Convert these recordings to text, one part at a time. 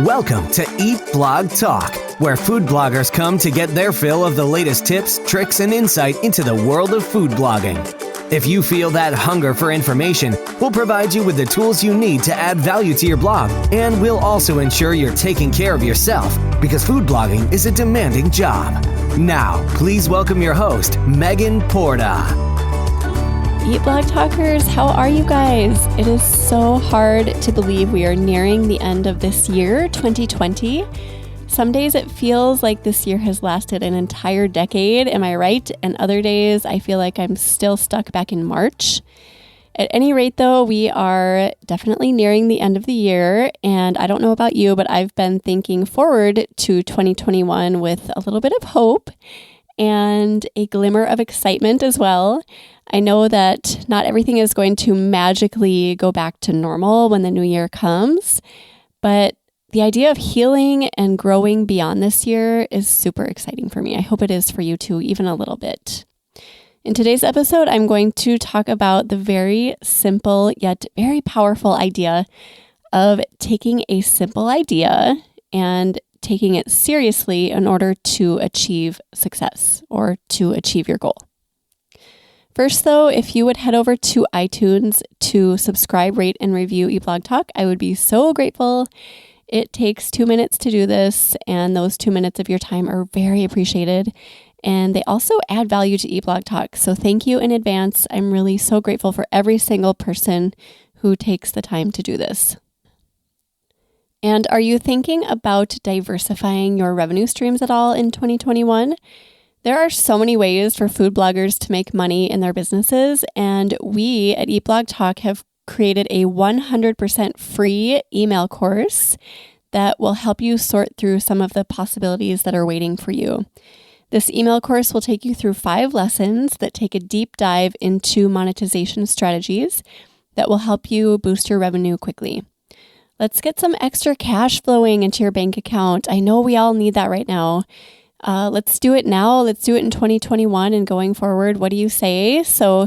Welcome to Eat Blog Talk, where food bloggers come to get their fill of the latest tips, tricks, and insight into the world of food blogging. If you feel that hunger for information, we'll provide you with the tools you need to add value to your blog, and we'll also ensure you're taking care of yourself, because food blogging is a demanding job. Now, please welcome your host, Megan Porta. Eat Blog Talkers, how are you guys? It is so hard to believe we are nearing the end of this year, 2020. Some days it feels like this year has lasted an entire decade, am I right? And other days I feel like I'm still stuck back in March. At any rate, though, we are definitely nearing the end of the year, and I don't know about you, but I've been thinking forward to 2021 with a little bit of hope and a glimmer of excitement as well. I know that not everything is going to magically go back to normal when the new year comes, but the idea of healing and growing beyond this year is super exciting for me. I hope it is for you too, even a little bit. In today's episode, I'm going to talk about the very simple yet very powerful idea of taking a simple idea and taking it seriously in order to achieve success or to achieve your goal. First, though, if you would head over to iTunes to subscribe, rate, and review Eat Blog Talk, I would be so grateful. It takes 2 minutes to do this, and those 2 minutes of your time are very appreciated. And they also add value to Eat Blog Talk. So thank you in advance. I'm really so grateful for every single person who takes the time to do this. And are you thinking about diversifying your revenue streams at all in 2021? There are so many ways for food bloggers to make money in their businesses, and we at Eat Blog Talk have created a 100% free email course that will help you sort through some of the possibilities that are waiting for you. This email course will take you through 5 lessons that take a deep dive into monetization strategies that will help you boost your revenue quickly. Let's get some extra cash flowing into your bank account. I know we all need that right now. Let's do it now. Let's do it in 2021 and going forward. What do you say? So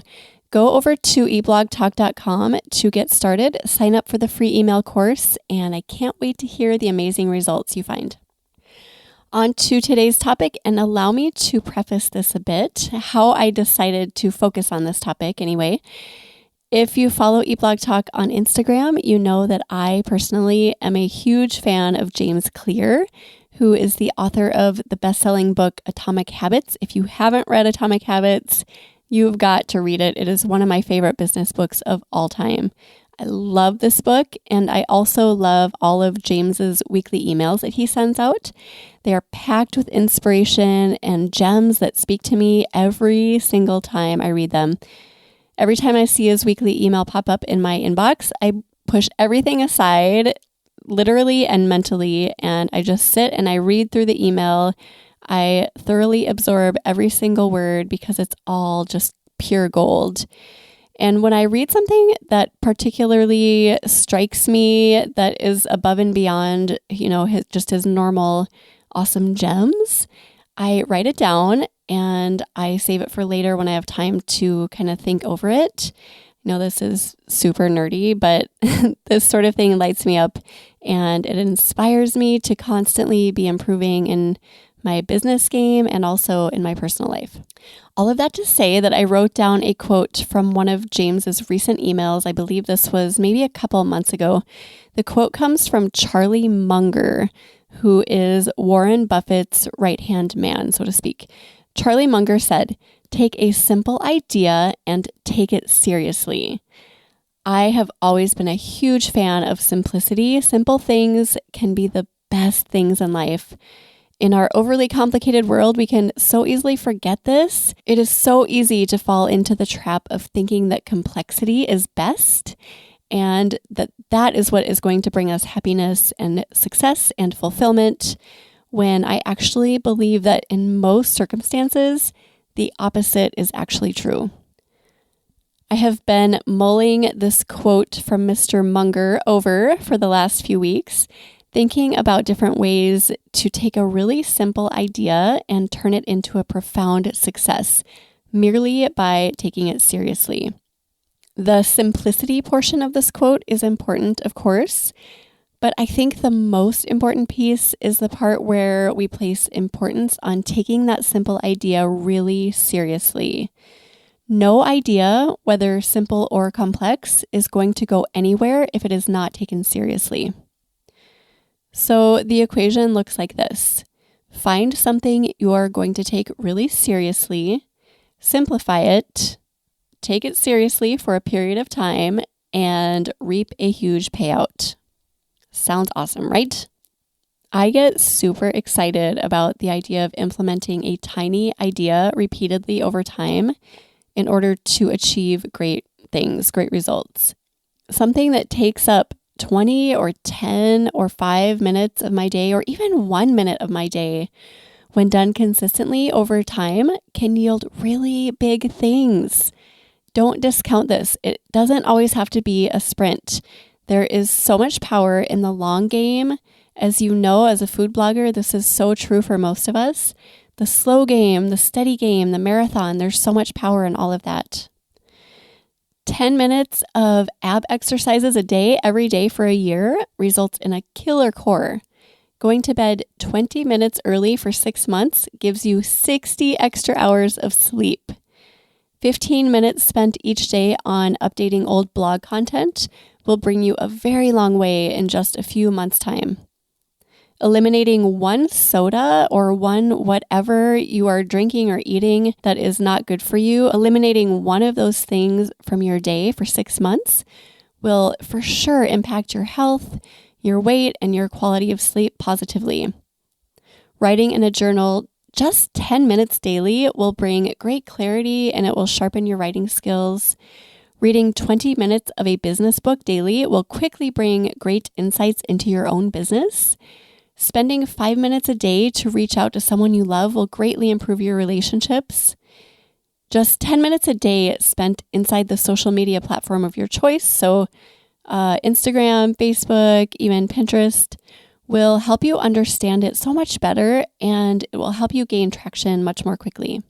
go over to eatblogtalk.com to get started. Sign up for the free email course, and I can't wait to hear the amazing results you find. On to today's topic, and allow me to preface this a bit, how I decided to focus on this topic anyway. If you follow Eat Blog Talk on Instagram, you know that I personally am a huge fan of James Clear, who is the author of the best-selling book Atomic Habits. If you haven't read Atomic Habits, you've got to read it. It is one of my favorite business books of all time. I love this book, and I also love all of James's weekly emails that he sends out. They are packed with inspiration and gems that speak to me every single time I read them. Every time I see his weekly email pop up in my inbox, I push everything aside, literally and mentally, and I just sit and I read through the email. I thoroughly absorb every single word because it's all just pure gold. And when I read something that particularly strikes me, that is above and beyond, his normal awesome gems, I write it down and I save it for later when I have time to kind of think over it. I know this is super nerdy, but this sort of thing lights me up and it inspires me to constantly be improving in my business game and also in my personal life. All of that to say that I wrote down a quote from one of James's recent emails. I believe this was maybe a couple months ago. The quote comes from Charlie Munger, who is Warren Buffett's right-hand man, so to speak. Charlie Munger said, "Take a simple idea and take it seriously." I have always been a huge fan of simplicity. Simple things can be the best things in life. In our overly complicated world, we can so easily forget this. It is so easy to fall into the trap of thinking that complexity is best and that is what is going to bring us happiness and success and fulfillment, when I actually believe that in most circumstances, the opposite is actually true. I have been mulling this quote from Mr. Munger over for the last few weeks, thinking about different ways to take a really simple idea and turn it into a profound success, merely by taking it seriously. The simplicity portion of this quote is important, of course, But I think the most important piece is the part where we place importance on taking that simple idea really seriously. No idea, whether simple or complex, is going to go anywhere if it is not taken seriously. So the equation looks like this. Find something you are going to take really seriously, simplify it, take it seriously for a period of time, and reap a huge payout. Sounds awesome, right? I get super excited about the idea of implementing a tiny idea repeatedly over time in order to achieve great things, great results. Something that takes up 20 or 10 or 5 minutes of my day, or even 1 minute of my day, when done consistently over time, can yield really big things. Don't discount this. It doesn't always have to be a sprint. There is so much power in the long game. As you know, as a food blogger, this is so true for most of us. The slow game, the steady game, the marathon, there's so much power in all of that. 10 minutes of ab exercises a day, every day for a year, results in a killer core. Going to bed 20 minutes early for 6 months gives you 60 extra hours of sleep. 15 minutes spent each day on updating old blog content will bring you a very long way in just a few months' time. Eliminating one soda or one whatever you are drinking or eating that is not good for you, eliminating one of those things from your day for 6 months will for sure impact your health, your weight, and your quality of sleep positively. Writing in a journal just 10 minutes daily will bring great clarity and it will sharpen your writing skills. Reading 20 minutes of a business book daily will quickly bring great insights into your own business. Spending 5 minutes a day to reach out to someone you love will greatly improve your relationships. Just 10 minutes a day spent inside the social media platform of your choice, so Instagram, Facebook, even Pinterest, will help you understand it so much better, and it will help you gain traction much more quickly.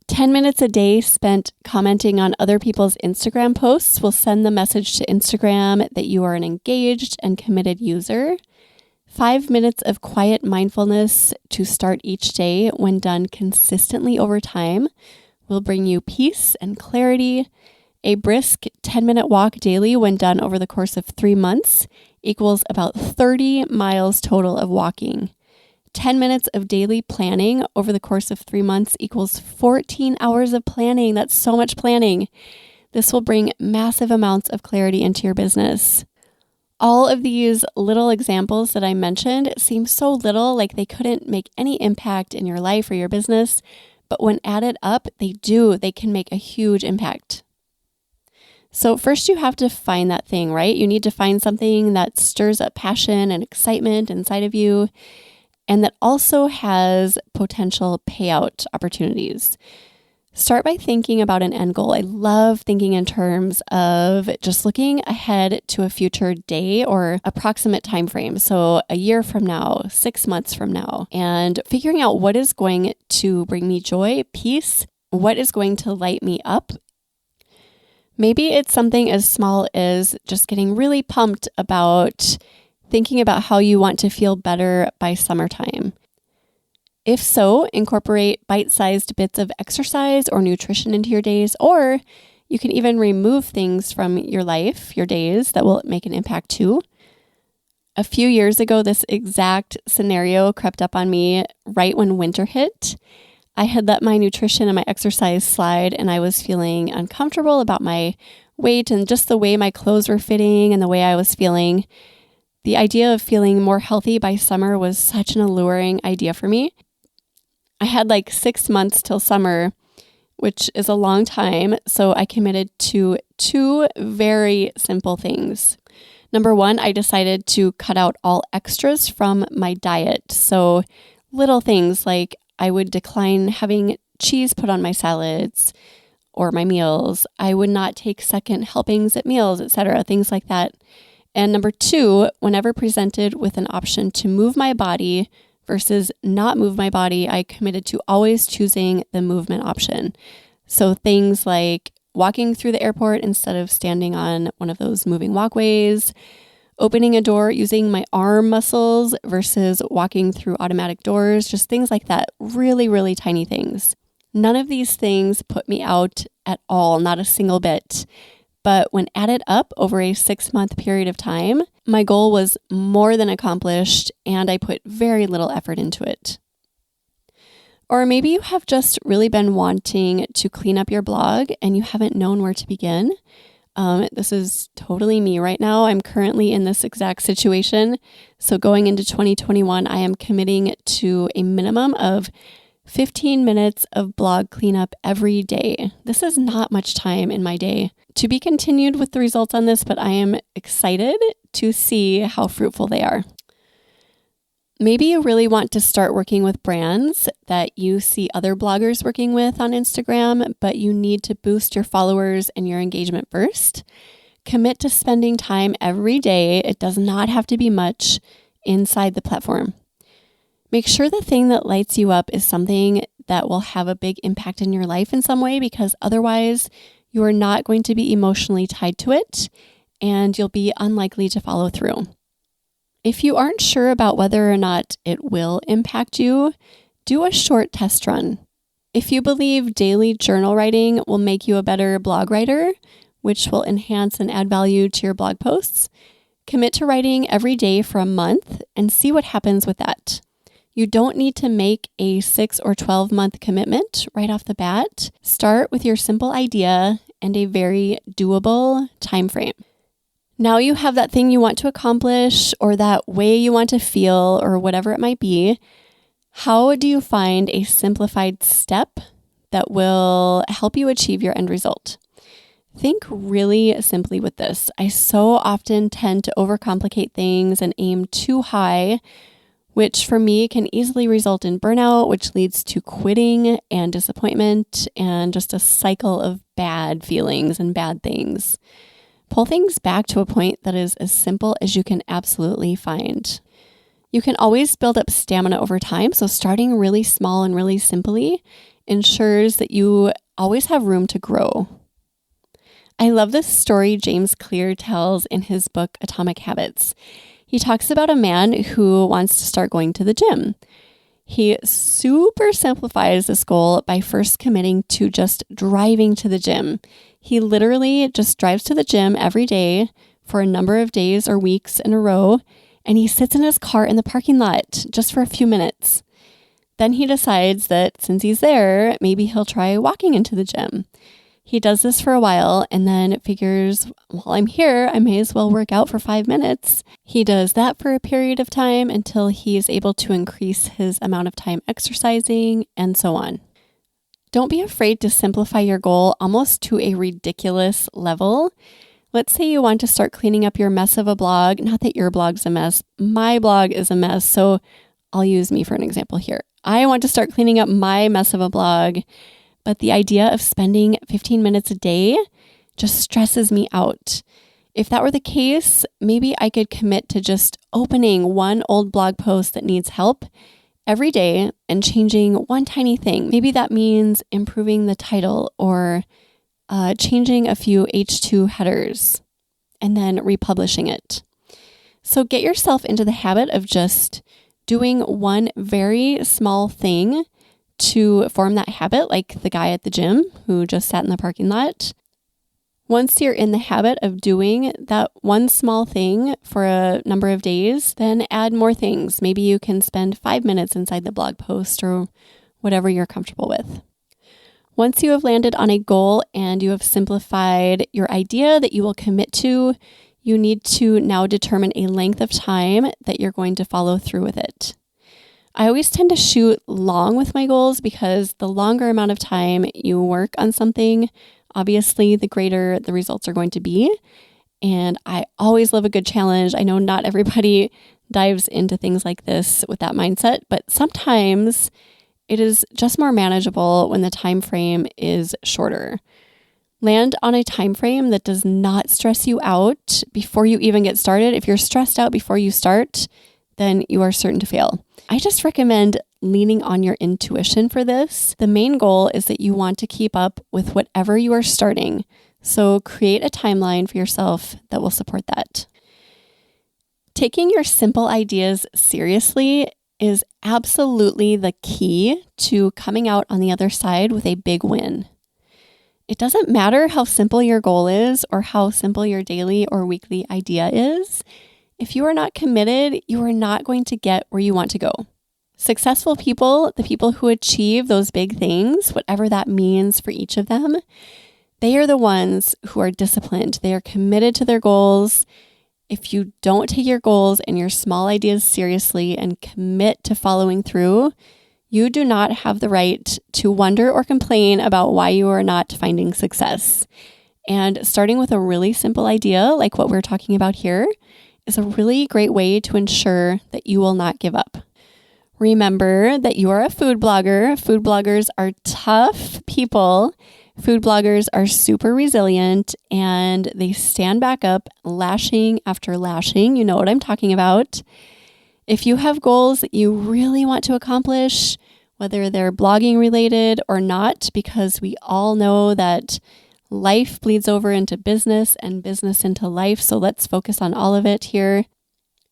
10 minutes a day spent commenting on other people's Instagram posts will send the message to Instagram that you are an engaged and committed user. 5 minutes of quiet mindfulness to start each day, when done consistently over time, will bring you peace and clarity. A brisk 10-minute walk daily, when done over the course of 3 months, equals about 30 miles total of walking. 10 minutes of daily planning over the course of 3 months equals 14 hours of planning. That's so much planning. This will bring massive amounts of clarity into your business. All of these little examples that I mentioned seem so little, like they couldn't make any impact in your life or your business, but when added up, they do. They can make a huge impact. So first you have to find that thing, right? You need to find something that stirs up passion and excitement inside of you, and that also has potential payout opportunities. Start by thinking about an end goal. I love thinking in terms of just looking ahead to a future day or approximate time frame. So a year from now, 6 months from now, and figuring out what is going to bring me joy, peace, what is going to light me up. Maybe it's something as small as just getting really pumped about thinking about how you want to feel better by summertime. If so, incorporate bite-sized bits of exercise or nutrition into your days, or you can even remove things from your life, your days, that will make an impact too. A few years ago, this exact scenario crept up on me right when winter hit. I had let my nutrition and my exercise slide, and I was feeling uncomfortable about my weight and just the way my clothes were fitting and the way I was feeling. The idea of feeling more healthy by summer was such an alluring idea for me. I had like 6 months till summer, which is a long time, so I committed to 2 very simple things. Number 1, I decided to cut out all extras from my diet. So little things like I would decline having cheese put on my salads or my meals. I would not take second helpings at meals, etc., things like that. And number 2, whenever presented with an option to move my body versus not move my body, I committed to always choosing the movement option. So things like walking through the airport instead of standing on one of those moving walkways, opening a door using my arm muscles versus walking through automatic doors, just things like that. Really, really tiny things. None of these things put me out at all, not a single bit. But when added up over a 6-month period of time, my goal was more than accomplished and I put very little effort into it. Or maybe you have just really been wanting to clean up your blog and you haven't known where to begin. This is totally me right now. I'm currently in this exact situation. So going into 2021, I am committing to a minimum of 15 minutes of blog cleanup every day. This is not much time in my day. To be continued with the results on this, but I am excited to see how fruitful they are. Maybe you really want to start working with brands that you see other bloggers working with on Instagram, but you need to boost your followers and your engagement first. Commit to spending time every day. It does not have to be much inside the platform. Make sure the thing that lights you up is something that will have a big impact in your life in some way, because otherwise you are not going to be emotionally tied to it and you'll be unlikely to follow through. If you aren't sure about whether or not it will impact you, do a short test run. If you believe daily journal writing will make you a better blog writer, which will enhance and add value to your blog posts, commit to writing every day for a month and see what happens with that. You don't need to make a 6 or 12-month commitment right off the bat. Start with your simple idea and a very doable time frame. Now you have that thing you want to accomplish or that way you want to feel or whatever it might be. How do you find a simplified step that will help you achieve your end result? Think really simply with this. I so often tend to overcomplicate things and aim too high, which for me can easily result in burnout, which leads to quitting and disappointment and just a cycle of bad feelings and bad things. Pull things back to a point that is as simple as you can absolutely find. You can always build up stamina over time, so starting really small and really simply ensures that you always have room to grow. I love this story James Clear tells in his book, Atomic Habits. He talks about a man who wants to start going to the gym. He super simplifies this goal by first committing to just driving to the gym. He literally just drives to the gym every day for a number of days or weeks in a row, and he sits in his car in the parking lot just for a few minutes. Then he decides that since he's there, maybe he'll try walking into the gym. He does this for a while and then figures, while I'm here, I may as well work out for 5 minutes. He does that for a period of time until he is able to increase his amount of time exercising and so on. Don't be afraid to simplify your goal almost to a ridiculous level. Let's say you want to start cleaning up your mess of a blog. Not that your blog's a mess. My blog is a mess, so I'll use me for an example here. I want to start cleaning up my mess of a blog, but the idea of spending 15 minutes a day just stresses me out. If that were the case, maybe I could commit to just opening one old blog post that needs help every day and changing one tiny thing. Maybe that means improving the title or changing a few H2 headers and then republishing it. So get yourself into the habit of just doing one very small thing to form that habit, like the guy at the gym who just sat in the parking lot. Once you're in the habit of doing that one small thing for a number of days, then add more things. Maybe you can spend 5 minutes inside the blog post or whatever you're comfortable with. Once you have landed on a goal and you have simplified your idea that you will commit to, you need to now determine a length of time that you're going to follow through with it. I always tend to shoot long with my goals because the longer amount of time you work on something, obviously the greater the results are going to be. And I always love a good challenge. I know not everybody dives into things like this with that mindset, but sometimes it is just more manageable when the time frame is shorter. Land on a time frame that does not stress you out before you even get started. If you're stressed out before you start, then you are certain to fail. I just recommend leaning on your intuition for this. The main goal is that you want to keep up with whatever you are starting. So create a timeline for yourself that will support that. Taking your simple ideas seriously is absolutely the key to coming out on the other side with a big win. It doesn't matter how simple your goal is or how simple your daily or weekly idea is. If you are not committed, you are not going to get where you want to go. Successful people, the people who achieve those big things, whatever that means for each of them, they are the ones who are disciplined. They are committed to their goals. If you don't take your goals and your small ideas seriously and commit to following through, you do not have the right to wonder or complain about why you are not finding success. And starting with a really simple idea, like what we're talking about here, is a really great way to ensure that you will not give up. Remember that you are a food blogger. Food bloggers are tough people. Food bloggers are super resilient and they stand back up lashing after lashing. You know what I'm talking about. If you have goals that you really want to accomplish, whether they're blogging related or not, because we all know that life bleeds over into business and business into life. So let's focus on all of it here.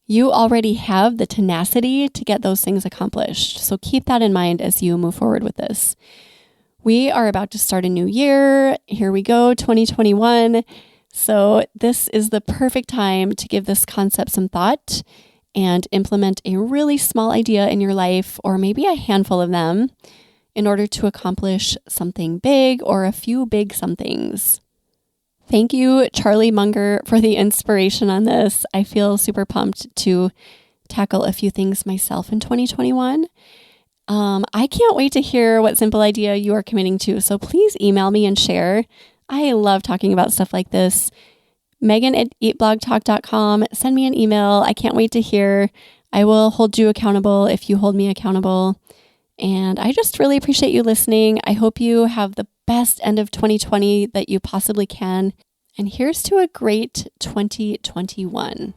You already have the tenacity to get those things accomplished. So keep that in mind as you move forward with this. We are about to start a new year. Here we go, 2021. So this is the perfect time to give this concept some thought and implement a really small idea in your life, or maybe a handful of them, in order to accomplish something big or a few big somethings. Thank you, Charlie Munger, for the inspiration on this. I feel super pumped to tackle a few things myself in 2021. I can't wait to hear what simple idea you are committing to, so please email me and share. I love talking about stuff like this. Megan@eatblogtalk.com. Send me an email. I can't wait to hear. I will hold you accountable if you hold me accountable. And I just really appreciate you listening. I hope you have the best end of 2020 that you possibly can. And here's to a great 2021.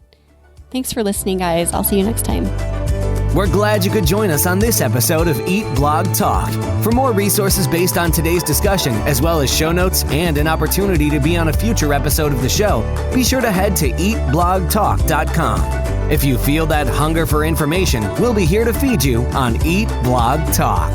Thanks for listening, guys. I'll see you next time. We're glad you could join us on this episode of Eat Blog Talk. For more resources based on today's discussion, as well as show notes and an opportunity to be on a future episode of the show, be sure to head to eatblogtalk.com. If you feel that hunger for information, we'll be here to feed you on Eat Blog Talk.